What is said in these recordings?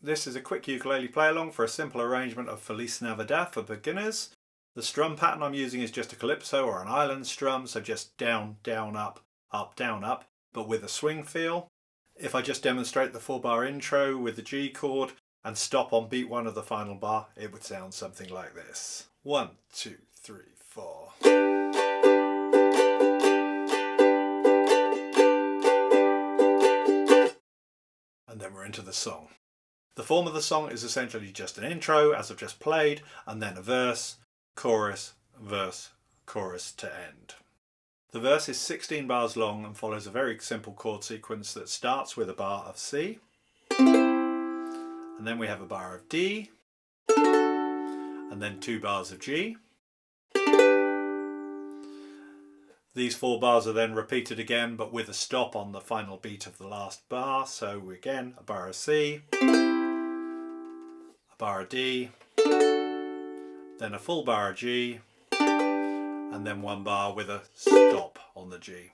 This is a quick ukulele play-along for a simple arrangement of Feliz Navidad for beginners. The strum pattern I'm using is just a calypso or an island strum, so just down, down, up, down, up, but with a swing feel. If I just demonstrate the 4-bar intro with the G chord and stop on beat 1 of the final bar, it would sound something like this. 1, 2, 3, 4. And then we're into the song. The form of the song is essentially just an intro, as I've just played, and then a verse, chorus, verse, chorus to end. The verse is 16 bars long and follows a very simple chord sequence that starts with a bar of C, and then we have a bar of D, and then 2 bars of G. These 4 bars are then repeated again, but with a stop on the final beat of the last bar. So again, a bar of C, a bar of D, then a full bar of G, and then 1 bar with a stop on the G.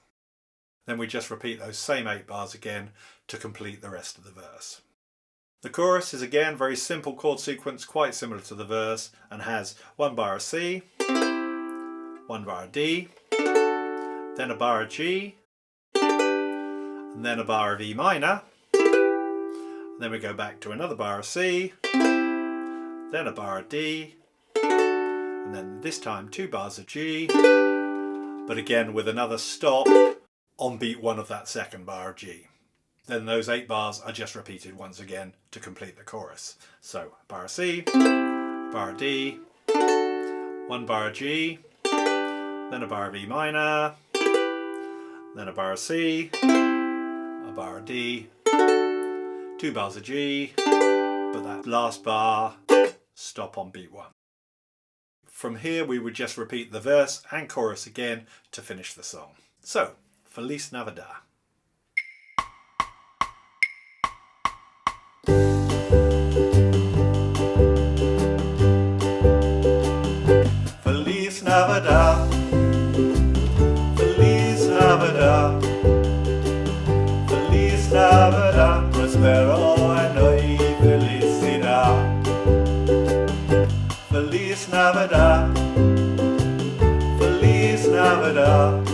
Then we just repeat those same 8 bars again to complete the rest of the verse. The chorus is again very simple chord sequence, quite similar to the verse, and has 1 bar of C, 1 bar of D, then a bar of G, and then a bar of E minor, and then we go back to another bar of C, then a bar of D, and then this time 2 bars of G, but again with another stop on beat 1 of that 2nd bar of G. Then those 8 bars are just repeated once again to complete the chorus. So a bar of C, a bar of D, 1 bar of G, then a bar of E minor, then a bar of C, a bar of D, 2 bars of G, but that last bar, stop on beat 1. From here we would just repeat the verse and chorus again to finish the song. So, Feliz Navidad. Feliz Navidad. Navidad, Feliz Navidad, prospero año y felicidad. Feliz Navidad, Feliz Navidad,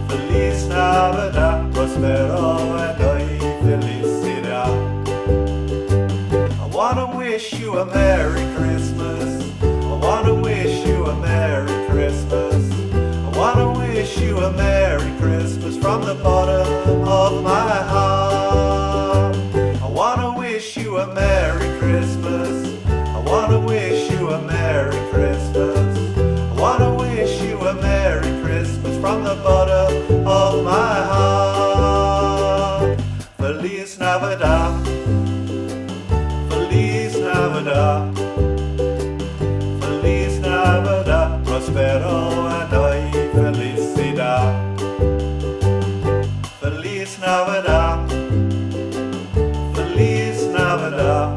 Feliz Navidad, prospero año y felicidad. I wanna wish you a Merry Christmas. I wanna wish you a Merry Christmas. I wanna wish you a Merry Christmas from the bottom of my heart. I wanna wish you a Merry Christmas. I wanna wish you a Merry Christmas. I wanna wish you a Merry Christmas from the bottom of my heart. Feliz Navidad, Feliz Navidad, Feliz Navidad, prospero año y felicidad. Feliz Navidad, Feliz Navidad,